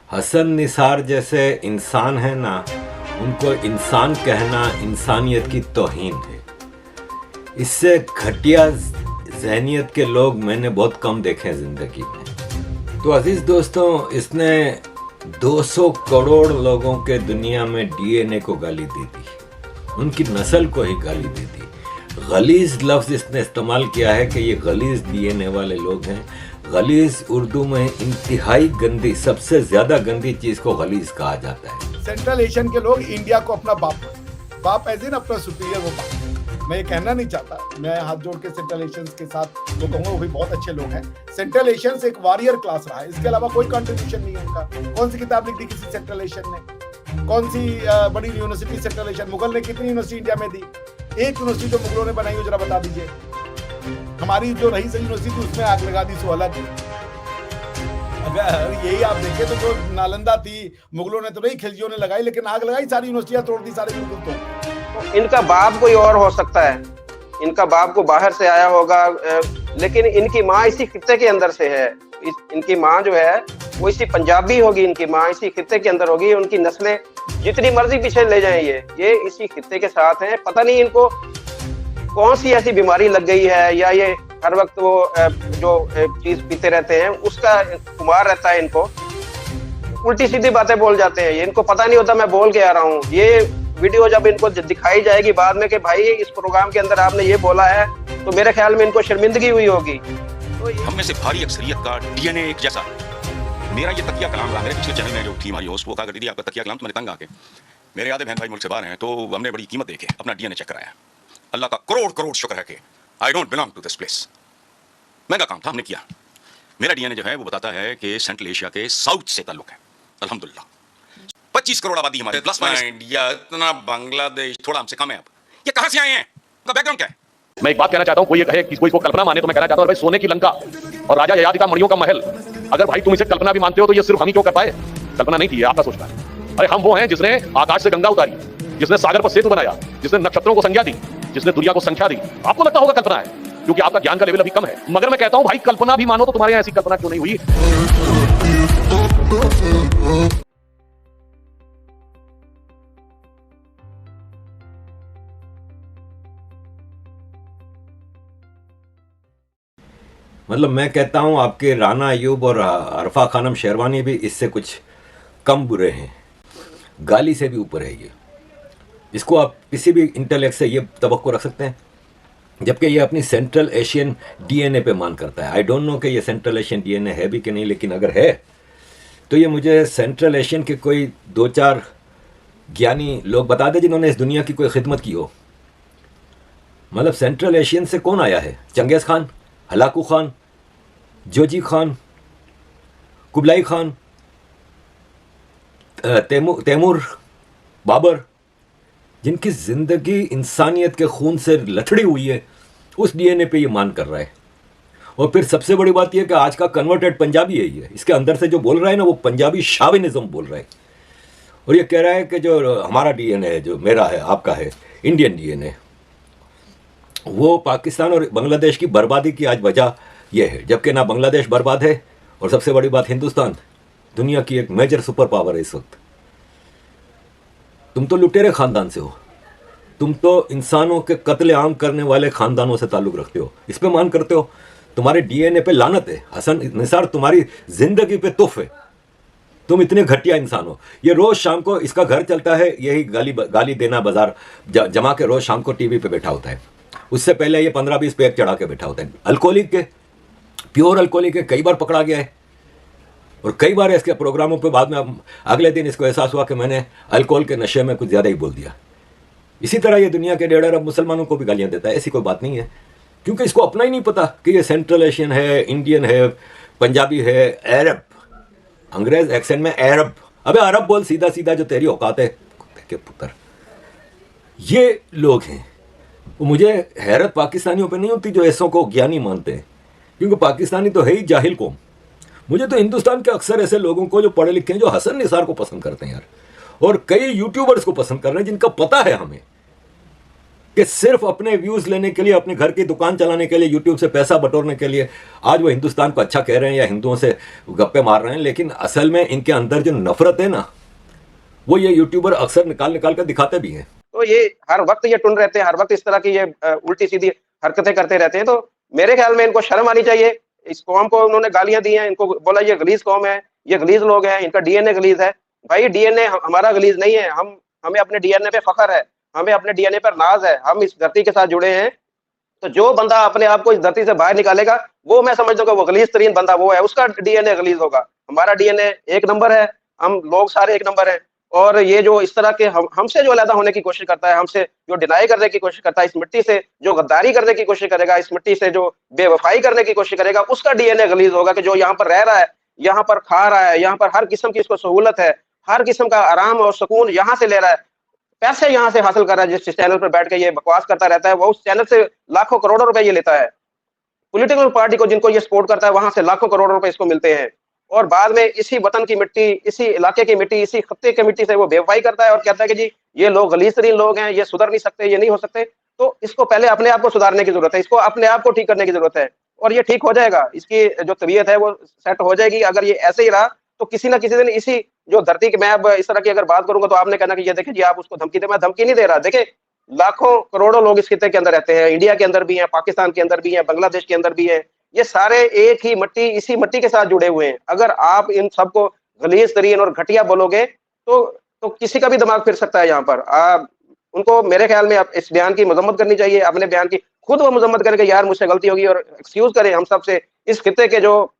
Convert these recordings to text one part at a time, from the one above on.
हसन निसार जैसे इंसान है ना, उनको इंसान कहना इंसानियत की तौहीन है। इससे घटिया ज़हनियत के लोग मैंने बहुत कम देखे हैं ज़िंदगी में। तो अजीज़ दोस्तों, इसने 200 करोड़ लोगों के दुनिया में डीएनए को गाली दे दी, उनकी नस्ल को ही गाली दे दी। गलीज़ लफ्ज़ इसने इस्तेमाल किया है कि ये गलीज़ डीएनए वाले लोग हैं। गलीज़ उर्दू में इंतहाई गंदी, सबसे ज़्यादा गंदी चीज़ को गलीज़ कहा जाता है। सेंट्रल एशियन के लोग इंडिया को अपना बाप एज इन अपना सुपीरियर वो बाप, मैं ये कहना नहीं चाहता। मैं हाथ जोड़ के सेंट्रल एशियंस के साथ वो कहूँगा, वो भी बहुत अच्छे लोग हैं। सेंट्रल एशियंस एक वॉरियर क्लास रहा है, इसके अलावा कोई कंट्रीब्यूशन नहीं है उनका। कौन सी किताब लिख दी किसी सेंट्रल एशियन ने? कौन सी बड़ी यूनिवर्सिटी सेंट्रल एशियन? मुगल ने कितनी यूनिवर्सिटी इंडिया में दी? एक यूनिवर्सिटी जो मुगलों ने बनाई हो जरा बता दीजिए। हमारी जो रही सही यूनिवर्सिटी थी उसमें आग लगा दी, सो अलग। अगर यही आप देखें तो जो नालंदा थी मुगलों ने तो नहीं, खिलजियों ने लगाई, लेकिन आग लगाई, सारी यूनिवर्सिटियां तोड़ दी, सारे बिल्कुल तो इनका बाप कोई और हो सकता है, इनका बाप को बाहर से आया होगा, लेकिन इनकी माँ इसी खित्ते के अंदर से है। इनकी माँ जो है वो इसी पंजाबी होगी, इनकी माँ इसी खित्ते के अंदर होगी। उनकी नस्लें जितनी मर्जी पीछे ले जाएं, ये इसी खित्ते के साथ हैं। पता नहीं इनको कौन सी ऐसी बीमारी लग गई है, या ये हर वक्त वो जो चीज पीते रहते हैं उसका खुमार रहता है। इनको उल्टी सीधी बातें बोल जाते हैं, ये इनको पता नहीं होता मैं बोल के आ रहा हूँ। ये वीडियो जब इनको दिखाई जाएगी बाद में कि भाई इस प्रोग्राम के अंदर आपने ये बोला है, तो मेरे ख्याल में इनको शर्मिंदगी हुई होगी। तो हम में से भारी अक्सरियत का डीएनए एक जैसा। मेरा ये तकिया कलाम रहा, मेरे पिछले चैनल में जो थी हमारी होस्ट वो कहा करती थी आपका तकिया कलाम, तो मैंने तंग आके, मेरे आधे बहन भाई मुल्क से बाहर हैं, तो हमने बड़ी कीमत देके अपना डीएनए चेक कराया। अल्लाह का करोड़ करोड़ शुक्र है कि I don't belong to this place. महंगा काम था, हमने किया। मेरा डीएनए जो है वो बताता है कि सेंट्रल एशिया के साउथ से ताल्लुक है। अल्हम्दुलिल्लाह 25 करोड़ आबादी हमारे प्लस माइनस। इंडिया इतना, बांग्लादेश थोड़ा हमसे कम है। अब ये कहां से आए हैं, उनका बैकग्राउंड क्या है? मैं एक बात कहना चाहता हूं, कोई ये कहे कि कोई इसको कल्पना माने, तो मैं कहना चाहता हूं भाई, सोने की लंका और राजा ययाति का मणियों का महल, अगर भाई तुम इसे कल्पना भी मानते हो तो ये सिर्फ हम ही क्यों कर पाए? कल्पना नहीं की है, आपका सोचना है। अरे हम वो हैं जिसने आकाश से गंगा उतारी, जिसने सागर पर सेतु बनाया, जिसने नक्षत्रों को संज्ञा दी, जिसने दुनिया को संख्या दी। आपको लगता होगा कल्पना है, क्योंकि आपका ज्ञान का लेवल अभी कम है। मगर मैं कहता हूं भाई, कल्पना भी मानो तो तुम्हारे यहां ऐसी कल्पना क्यों नहीं हुई? मतलब मैं कहता हूँ आपके राना अयूब और अरफा खानम शेरवानी भी इससे कुछ कम बुरे हैं, गाली से भी ऊपर है ये। इसको आप किसी भी इंटेलेक्ट से ये तवक्को रख सकते हैं, जबकि ये अपनी सेंट्रल एशियन डीएनए पे मान करता है। आई डोंट नो कि ये सेंट्रल एशियन डीएनए है भी कि नहीं, लेकिन अगर है तो ये मुझे सेंट्रल एशियन के कोई 2-4 ज्ञानी लोग बता दे जिन्होंने इस दुनिया की कोई खिदमत की हो। मतलब सेंट्रल एशियन से कौन आया है? Genghis Khan, Hulagu Khan, Jochi Khan, Kublai Khan, Timur, Babur, जिनकी ज़िंदगी इंसानियत के खून से लथड़ी हुई है, उस डीएनए पे ये मान कर रहा है। और फिर सबसे बड़ी बात यह कि आज का कन्वर्टेड पंजाबी है ये, इसके अंदर से जो बोल रहा है ना वो पंजाबी शाविनिज्म बोल रहा है। और ये कह रहा है कि जो हमारा डीएनए है, जो मेरा है, आपका है, इंडियन डीएनए, वो पाकिस्तान और बांग्लादेश की बर्बादी की आज वजह यह है। जबकि ना बांग्लादेश बर्बाद है, और सबसे बड़ी बात, हिंदुस्तान दुनिया की एक मेजर सुपर पावर है इस वक्त। तुम तो लुटेरे खानदान से हो, तुम तो इंसानों के कत्ले आम करने वाले खानदानों से ताल्लुक़ रखते हो, इस पे मान करते हो। तुम्हारे डीएनए पे लानत है। हसन निसार तुम्हारी ज़िंदगी पे तुफ है, तुम इतने घटिया इंसान हो। ये रोज़ शाम को इसका घर चलता है, यही गाली देना बाजार जमा के रोज़ शाम को टीवी पे बैठा होता है। उससे पहले ये 15-20 पैक चढ़ा के बैठा होता है। Alcoholic K, pure alcoholic K, कई बार पकड़ा गया है। और कई बार इसके प्रोग्रामों पे बाद में अगले दिन इसको एहसास हुआ कि मैंने अल्कोहल के नशे में कुछ ज़्यादा ही बोल दिया। इसी तरह ये दुनिया के 1.5 अरब मुसलमानों को भी गालियाँ देता है। ऐसी कोई बात नहीं है, क्योंकि इसको अपना ही नहीं पता कि ये सेंट्रल एशियन है, इंडियन है, पंजाबी है, अरब, अंग्रेज एक्सेंट में अरब। अबे अरब बोल सीधा सीधा, जो तेरी औकात है के पुत्र। ये लोग हैं। मुझे हैरत पाकिस्तानियों पे नहीं होती जो ऐसों को ज्ञानी मानते हैं, क्योंकि पाकिस्तानी तो है ही जाहिल कौम। मुझे तो हिंदुस्तान के अक्सर ऐसे लोगों को जो पढ़े लिखे हैं, जो हसन निसार को पसंद करते हैं यार, और कई यूट्यूबर्स को पसंद कर रहे हैं जिनका पता है हमें कि सिर्फ अपने व्यूज लेने के लिए, अपने घर की दुकान चलाने के लिए, यूट्यूब से पैसा बटोरने के लिए आज वो हिंदुस्तान को अच्छा कह रहे हैं या हिंदुओं से गप्पे मार रहे हैं, लेकिन असल में इनके अंदर जो नफरत है ना, वो ये यूट्यूबर अक्सर निकाल निकाल कर दिखाते भी हैं। तो ये हर वक्त ये टुन रहते हैं, हर वक्त इस तरह की ये उल्टी सीधी हरकतें करते रहते हैं। तो मेरे ख्याल में इनको शर्म आनी चाहिए। इस कौम को उन्होंने गालियां दी हैं, इनको बोला ये गलीज कौम है, ये गलीज लोग हैं, इनका डीएनए गलीज है। भाई डीएनए हमारा गलीज नहीं है, हमें अपने डीएनए पे फख्र है, हमें अपने डीएनए पर नाज है, हम इस धरती के साथ जुड़े हैं। तो जो बंदा अपने आप को इस धरती से बाहर निकालेगा, वो मैं समझता हूँ कि वो गलीज तरीन बंदा वो है, उसका डीएनए गलीज होगा। हमारा डीएनए एक नंबर है, हम लोग सारे एक नंबर है। और ये जो इस तरह के हमसे जो अलग होने की कोशिश करता है, हमसे जो डिनाई करने की कोशिश करता है, इस मिट्टी से जो गद्दारी करने की कोशिश करेगा, इस मिट्टी से जो बेवफाई करने की कोशिश करेगा, उसका डीएनए गलीज होगा। कि जो यहाँ पर रह रहा है, यहाँ पर खा रहा है, यहाँ पर हर किस्म की इसको सहूलत है, हर किस्म का आराम और सुकून यहाँ से ले रहा है, पैसे यहाँ से हासिल कर रहा है। जिस चैनल पर बैठ के ये बकवास करता रहता है, वो उस चैनल से लाखों करोड़ों रुपए ये लेता है। पॉलिटिकल पार्टी को जिनको ये सपोर्ट करता है, वहां से लाखों करोड़ रुपए इसको मिलते हैं। और बाद में इसी वतन की मिट्टी, इसी इलाके की मिट्टी, इसी खत्ते की मिट्टी से वो बेवफाई करता है और कहता है कि जी ये लोग गलीज तरीन लोग हैं, ये सुधर नहीं सकते, ये नहीं हो सकते। तो इसको पहले अपने आप को सुधारने की जरूरत है, इसको अपने आप को ठीक करने की जरूरत है, और ये ठीक हो जाएगा। इसकी जो तबीयत है वो सेट हो जाएगी। अगर ये ऐसे ही रहा तो किसी ना किसी दिन इसी जो धरती की, मैं अब इस तरह की अगर बात करूंगा तो आपने कहना कि ये देखिए जी आप उसको धमकी दे, मैं धमकी नहीं दे रहा। देखिए लाखों करोड़ों लोग इस खिते के अंदर रहते हैं, इंडिया के अंदर भी हैं, पाकिस्तान के अंदर भी हैं, बांग्लादेश के अंदर भी हैं। ये सारे एक ही मिट्टी, इसी मिट्टी के साथ जुड़े हुए हैं। अगर आप इन सबको गलीज तरीन और घटिया बोलोगे तो किसी का भी दिमाग फिर सकता है। यहाँ पर उनको मेरे ख्याल में इस बयान की मजम्मत करनी चाहिए, अपने बयान की खुद वो मजम्मत करें कि यार मुझसे गलती होगी, और एक्सक्यूज करें हम सबसे। इस खिते के जो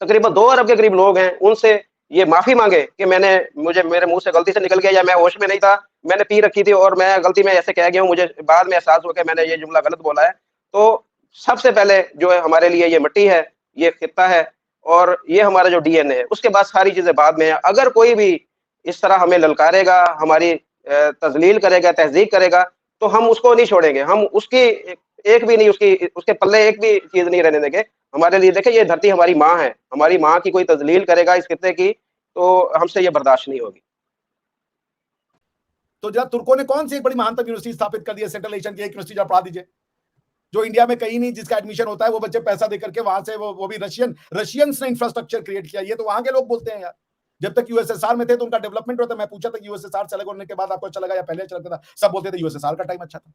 तकरीबन 2 अरब के करीब लोग हैं, उनसे ये माफी मांगे कि मुझे मेरे मुंह से गलती से निकल गया, या मैं होश में नहीं था, मैंने पी रखी थी और मैं गलती में ऐसे कह गया हूँ, मुझे बाद में एहसास हो गया मैंने ये जुमला गलत बोला है। तो सबसे पहले जो है हमारे लिए ये मिट्टी है, ये खित्ता है, और ये हमारा जो डीएनए है, उसके बाद सारी चीजें बाद में है। अगर कोई भी इस तरह हमें ललकारेगा, हमारी तजलील करेगा, तहजीब करेगा, तो हम उसको नहीं छोड़ेंगे। हम उसकी एक भी नहीं, उसके पल्ले एक भी चीज नहीं रहने देंगे। हमारे लिए देखिए ये धरती हमारी माँ है, हमारी माँ की कोई तजलील करेगा इस खित्ते की, तो हमसे ये बर्दाश्त नहीं होगी। तो जरा तुर्कों ने कौन सी एक बड़ी महानतम यूनिवर्सिटी स्थापित कर दी है, सेंट्रल एशियन की एक यूनिवर्सिटी जरा पढ़ा दीजिए, जो इंडिया में कहीं नहीं, जिसका एडमिशन होता है वो बच्चे पैसा देकर के वहां से, वो भी रशियंस ने इंफ्रास्ट्रक्चर क्रिएट किया। ये तो वहां के लोग बोलते हैं यार, जब तक यूएसएसआर में थे तो उनका डेवलपमेंट होता। मैं पूछा था कि यूएसएसआर चले होने के बाद आपको अच्छा लगा या पहले अच्छा लगता था, सब बोलते थे यूएसएसआर का टाइम अच्छा था।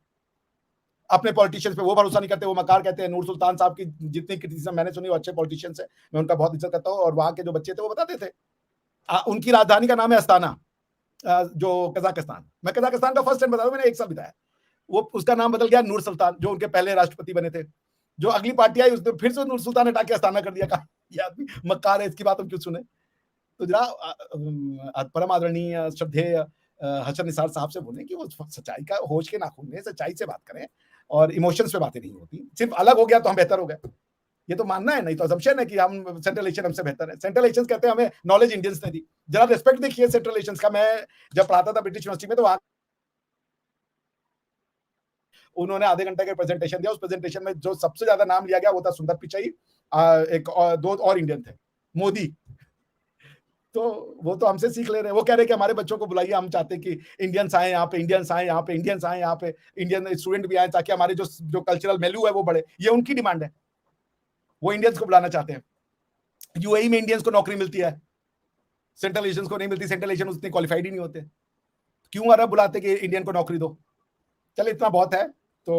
अपने पॉलिटिशियंस पे वो भरोसा नहीं करते, वो मकार कहते हैं। नूर सुल्तान साहब की जितनी क्रिटिसिज्म मैंने सुनी, वो अच्छे पॉलिटिशियंस है, मैं उनका बहुत इज्जत करता हूँ। और वहां के जो बच्चे थे वो बताते थे, उनकी राजधानी का नाम है अस्ताना, जो कजाकिस्तान। मैं कजाकिस्तान का फर्स्ट टाइम बता रहा हूं, मैंने 1 साल बिताया। वो उसका नाम बदल गया नूर सुल्तान, जो उनके पहले राष्ट्रपति बने थे। जो अगली पार्टी आई उसने फिर से नूर सुल्तान हटा के अस्ताना कर दिया। कहा ये आदमी मक्कार है, इसकी बात हम क्यों सुने। तो जरा परम आदरणीय श्रद्धेय हसन निसार साहब से बोलें कि वो सच्चाई का होश के नाखून में सच्चाई से बात करें, और इमोशंस पे बातें नहीं होती। सिर्फ अलग हो गया तो हम बेहतर हो गए, ये तो मानना है, नहीं तो असम्पशन है कि हम सेंट्रल एशियन हमसे बेहतर है। सेंट्रल एशियन कहते हैं हमें नॉलेज इंडियंस ने दी। जरा रिस्पेक्ट देखिए सेंट्रल एशियंस का। मैं जब पढ़ाता था ब्रिटिश यूनिवर्सिटी में, तो वहां उन्होंने आधे घंटे का प्रेजेंटेशन दिया। उस प्रेजेंटेशन में जो सबसे ज्यादा नाम लिया गया वो था सुंदर पिचाई, एक और 2 और इंडियन थे, मोदी। तो वो तो हमसे सीख ले रहे हैं। वो कह रहे हैं कि हमारे बच्चों को बुलाइए, हम चाहते हैं कि इंडियंस आए यहाँ पे, इंडियंस आए यहाँ पे, इंडियंस आए यहाँ पे, इंडियन स्टूडेंट भी आए, ताकि हमारे जो कल्चरल वैल्यू है वो बढ़े। ये उनकी डिमांड है, वो इंडियंस को बुलाना चाहते हैं। यूएई में इंडियंस को नौकरी मिलती है, सेंट्रल एशियंस को नहीं मिलती। सेंट्रल एशियन उतने क्वालिफाइड ही नहीं होते, क्यों अरब बुलाते कि इंडियन को नौकरी दो। चले इतना बहुत है। तो